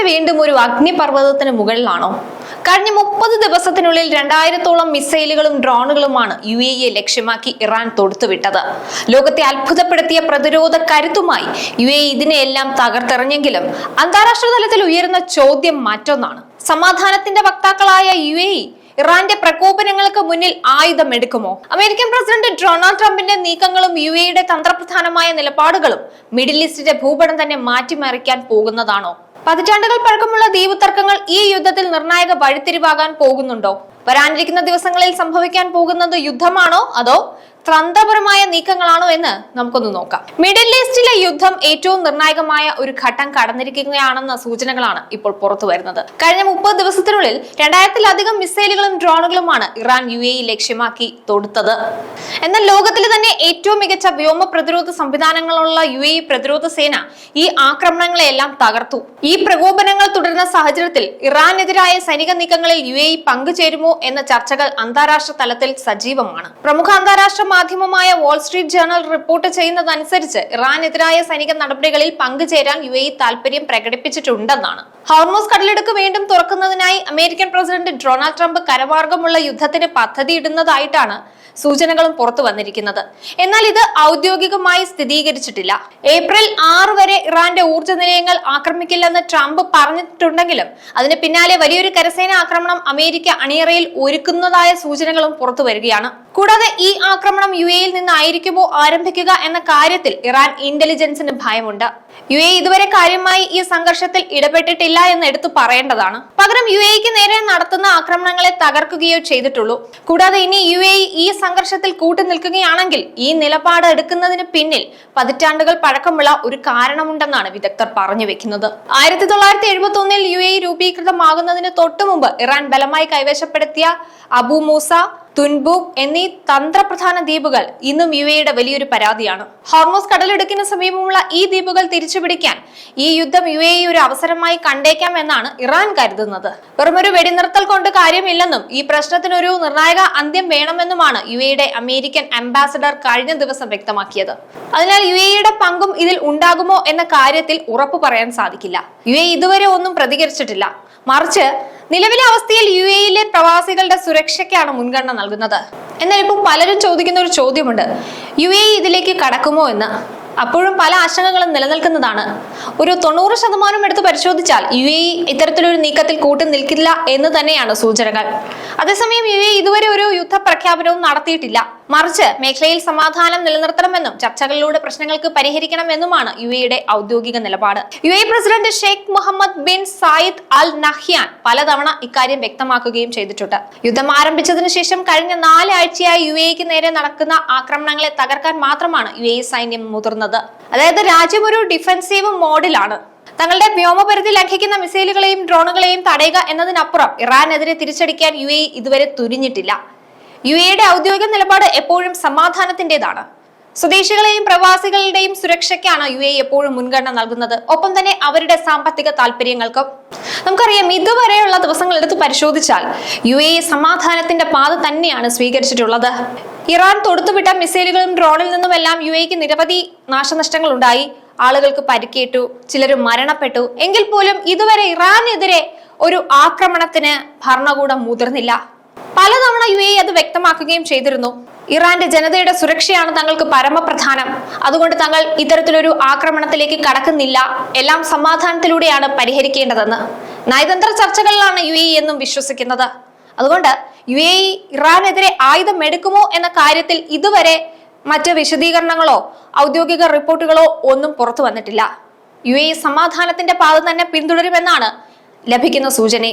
Rocket വീണ്ടും ഒരു അഗ്നിപർവ്വതത്തിന് മുകളിലാണോ? കഴിഞ്ഞ 30 ദിവസത്തിനുള്ളിൽ 2000-ഓളം മിസൈലുകളും ഡ്രോണുകളുമാണ് UAE ലക്ഷ്യമാക്കി ഇറാൻ തൊടുത്തുവിട്ടത്. ലോകത്തെ അത്ഭുതപ്പെടുത്തിയ പ്രതിരോധ കരുത്തുമായി UAE ഇതിനെയെല്ലാം തകർത്തെറിഞ്ഞെങ്കിലും അന്താരാഷ്ട്ര തലത്തിൽ ഉയരുന്ന ചോദ്യം മറ്റൊന്നാണ്. സമാധാനത്തിന്റെ വക്താക്കളായ UAE ഇറാന്റെ പ്രകോപനങ്ങൾക്ക് മുന്നിൽ ആയുധമെടുക്കുമോ? അമേരിക്കൻ പ്രസിഡന്റ് ഡൊണാൾഡ് ട്രംപിന്റെ നീക്കങ്ങളും UAEയുടെ തന്ത്രപ്രധാനമായ നിലപാടുകളും മിഡിൽ ഈസ്റ്റിന്റെ ഭൂപടം തന്നെ മാറ്റിമറിക്കാൻ പോകുന്നതാണോ? പതിറ്റാണ്ടുകൾ പഴക്കമുള്ള ദ്വീപ് തർക്കങ്ങൾ ഈ യുദ്ധത്തിൽ നിർണായക വഴിത്തിരിവാകാൻ പോകുന്നുണ്ടോ? വരാനിരിക്കുന്ന ദിവസങ്ങളിൽ സംഭവിക്കാൻ പോകുന്നത് യുദ്ധമാണോ അതോ തന്ത്രപരമായ നീക്കങ്ങളാണോ എന്ന് നമുക്കൊന്ന് നോക്കാം. മിഡിൽ ഈസ്റ്റിലെ യുദ്ധം ഏറ്റവും നിർണായകമായ ഒരു ഘട്ടം കടന്നിരിക്കുകയാണെന്ന സൂചനകളാണ് ഇപ്പോൾ പുറത്തു വരുന്നത്. കഴിഞ്ഞ 30 ദിവസത്തിനുള്ളിൽ 2000-ലധികം മിസൈലുകളും ഡ്രോണുകളുമാണ് ഇറാൻ UAE ലക്ഷ്യമാക്കി തൊടുത്തത്. എന്നാൽ ലോകത്തിലെ തന്നെ ഏറ്റവും മികച്ച വ്യോമ പ്രതിരോധ സംവിധാനങ്ങളുള്ള UAE പ്രതിരോധ സേന ഈ ആക്രമണങ്ങളെല്ലാം തകർത്തു. ഈ പ്രകോപനങ്ങൾ തുടരുന്ന സാഹചര്യത്തിൽ ഇറാനെതിരായ സൈനിക നീക്കങ്ങളിൽ UAE പങ്കുചേരുമോ എന്ന ചർച്ചകൾ അന്താരാഷ്ട്ര തലത്തിൽ സജീവമാണ്. പ്രമുഖ അന്താരാഷ്ട്ര മാധ്യമമായ വാൾസ്ട്രീറ്റ് ജേർണൽ റിപ്പോർട്ട് ചെയ്യുന്നതനുസരിച്ച് ഇറാനെതിരായ സൈനിക നടപടികളിൽ പങ്കുചേരാൻ UAE താൽപര്യം പ്രകടിപ്പിച്ചിട്ടുണ്ടെന്നാണ്. ഹോർമൂസ് കടലിടുക്ക് വീണ്ടും തുറക്കുന്നതിനായി അമേരിക്കൻ പ്രസിഡന്റ് ഡൊണാൾഡ് ട്രംപ് കരമാർഗമുള്ള യുദ്ധത്തിന് പദ്ധതിയിടുന്നതായിട്ടാണ് സൂചനകളും പുറത്തു വന്നിരിക്കുന്നത്. എന്നാൽ ഇത് ഔദ്യോഗികമായി സ്ഥിരീകരിച്ചിട്ടില്ല. ഏപ്രിൽ 6 വരെ ഇറാന്റെ ഊർജ്ജ നിലയങ്ങൾ ആക്രമിക്കില്ലെന്ന് ട്രംപ് പറഞ്ഞിട്ടുണ്ടെങ്കിലും അതിന് പിന്നാലെ വലിയൊരു കരസേന ആക്രമണം അമേരിക്ക അണിയറയിൽ ഒരുക്കുന്നതായ സൂചനകളും പുറത്തു വരികയാണ്. കൂടാതെ ഈ ആക്രമണം UAEയിൽ നിന്നായിരിക്കുമോ ആരംഭിക്കുക എന്ന കാര്യത്തിൽ ഇറാൻ ഇന്റലിജൻസിന് ഭയമുണ്ട്. UAE ഇതുവരെ കാര്യമായി ഈ സംഘർഷത്തിൽ ഇടപെട്ടിട്ടില്ല എന്ന് എടുത്തു പറയേണ്ടതാണ്. പകരം UAEക്ക് നേരെ നടത്തുന്ന ആക്രമണങ്ങളെ തകർക്കുകയോ ചെയ്തിട്ടുള്ളൂ. കൂടാതെ ഇനി UAE ഈ സംഘർഷത്തിൽ കൂട്ടുനിൽക്കുകയാണെങ്കിൽ ഈ നിലപാട് എടുക്കുന്നതിന് പിന്നിൽ പതിറ്റാണ്ടുകൾ പഴക്കമുള്ള ഒരു കാരണമുണ്ടെന്നാണ് വിദഗ്ധർ പറഞ്ഞു വെക്കുന്നത്. 1971-ൽ UAE രൂപീകൃതമാകുന്നതിന് തൊട്ടു മുമ്പ് ഇറാൻ ബലമായി കൈവശപ്പെടുത്തിയ അബു മൂസ, തുൻബൂക്ക് എന്നീ തന്ത്രപ്രധാന ദ്വീപുകൾ ഇന്നും UAEയുടെ വലിയൊരു പരാതിയാണ്. ഹോർമൂസ് കടലിടുക്കിന് സമീപമുള്ള ഈ ദ്വീപുകൾ തിരിച്ചുപിടിക്കാൻ ഈ യുദ്ധം UAE ഒരു അവസരമായി കണ്ടേക്കാം എന്നാണ് ഇറാൻ കരുതുന്നത്. വെറുമൊരു വെടിനിർത്തൽ കൊണ്ട് കാര്യമില്ലെന്നും ഈ പ്രശ്നത്തിനൊരു നിർണായക അന്ത്യം വേണമെന്നുമാണ് UAEയുടെ അമേരിക്കൻ അംബാസഡർ കഴിഞ്ഞ ദിവസം വ്യക്തമാക്കിയത്. അതിനാൽ UAEയുടെ പങ്കും ഇതിൽ ഉണ്ടാകുമോ എന്ന കാര്യത്തിൽ ഉറപ്പു പറയാൻ സാധിക്കില്ല. UAE ഇതുവരെ ഒന്നും പ്രതികരിച്ചിട്ടില്ല. മറിച്ച് നിലവിലെ അവസ്ഥയിൽ UAEയിലെ പ്രവാസികളുടെ സുരക്ഷയ്ക്കാണ് മുൻഗണന നൽകുന്നത്. എന്നാൽ ഇപ്പോൾ പലരും ചോദിക്കുന്ന ഒരു ചോദ്യമുണ്ട്, UAE ഇതിലേക്ക് കടക്കുമോ എന്ന്. അപ്പോഴും പല ആശങ്കകളും നിലനിൽക്കുന്നതാണ്. ഒരു 90% എടുത്ത് പരിശോധിച്ചാൽ UAE ഇത്തരത്തിലൊരു നീക്കത്തിൽ കൂട്ടു നിൽക്കില്ല എന്ന് തന്നെയാണ് സൂചനകൾ. അതേസമയം UAE ഇതുവരെ ഒരു യുദ്ധ പ്രഖ്യാപനവും നടത്തിയിട്ടില്ല. മറിച്ച് മേഖലയിൽ സമാധാനം നിലനിർത്തണമെന്നും ചർച്ചകളിലൂടെ പ്രശ്നങ്ങൾക്ക് പരിഹരിക്കണമെന്നുമാണ് UAEയുടെ ഔദ്യോഗിക നിലപാട്. UAE president Sheikh Mohamed bin Zayed Al Nahyan പലതവണ ഇക്കാര്യം വ്യക്തമാക്കുകയും ചെയ്തിട്ടുണ്ട്. യുദ്ധം ആരംഭിച്ചതിനു ശേഷം കഴിഞ്ഞ 4 ആഴ്ചയായി UAEക്ക് നേരെ നടക്കുന്ന ആക്രമണങ്ങളെ തകർക്കാൻ മാത്രമാണ് UAE സൈന്യം മുതിർന്നത്. അതായത് രാജ്യം ഒരു ഡിഫൻസീവ് മോഡിലാണ്. തങ്ങളുടെ വ്യോമപരിധി ലംഘിക്കുന്ന മിസൈലുകളെയും ഡ്രോണുകളെയും തടയുക എന്നതിനപ്പുറം ഇറാനെതിരെ തിരിച്ചടിക്കാൻ UAE ഇതുവരെ തുനിഞ്ഞിട്ടില്ല. UAEയുടെ ഔദ്യോഗിക നിലപാട് എപ്പോഴും സമാധാനത്തിന്റേതാണ്. സ്വദേശികളെയും പ്രവാസികളുടെയും സുരക്ഷയ്ക്കാണ് UAE എപ്പോഴും മുൻഗണന നൽകുന്നത്. ഒപ്പം തന്നെ അവരുടെ സാമ്പത്തിക താല്പര്യങ്ങൾക്കും. നമുക്കറിയാം, ഇതുവരെയുള്ള ദിവസങ്ങൾ എടുത്ത് പരിശോധിച്ചാൽ UAE സമാധാനത്തിന്റെ പാത തന്നെയാണ് സ്വീകരിച്ചിട്ടുള്ളത്. ഇറാൻ തൊടുത്തുവിട്ട മിസൈലുകളും ഡ്രോണിൽ നിന്നുമെല്ലാം UAEക്ക് നിരവധി നാശനഷ്ടങ്ങൾ ഉണ്ടായി. ആളുകൾക്ക് പരിക്കേറ്റു, ചിലർ മരണപ്പെട്ടു. എങ്കിൽ പോലും ഇതുവരെ ഇറാനെതിരെ ഒരു ആക്രമണത്തിന് ഭരണകൂടം മുതിർന്നില്ല. പലതവണ UAE അത് വ്യക്തമാക്കുകയും ചെയ്തിരുന്നു. ഇറാന്റെ ജനതയുടെ സുരക്ഷയാണ് തങ്ങൾക്ക് പരമപ്രധാനം. അതുകൊണ്ട് തങ്ങൾ ഇത്തരത്തിലൊരു ആക്രമണത്തിലേക്ക് കടക്കുന്നില്ല. എല്ലാം സമാധാനത്തിലൂടെയാണ് പരിഹരിക്കേണ്ടതെന്ന്. നയതന്ത്ര ചർച്ചകളിലാണ് UAE എന്നും വിശ്വസിക്കുന്നത്. അതുകൊണ്ട് UAE ഇറാനെതിരെ ആയുധമെടുക്കുമോ എന്ന കാര്യത്തിൽ ഇതുവരെ മറ്റ് വിശദീകരണങ്ങളോ ഔദ്യോഗിക റിപ്പോർട്ടുകളോ ഒന്നും പുറത്തു വന്നിട്ടില്ല. UAE സമാധാനത്തിന്റെ പാത തന്നെ പിന്തുടരുമെന്നാണ് ലഭിക്കുന്ന സൂചന.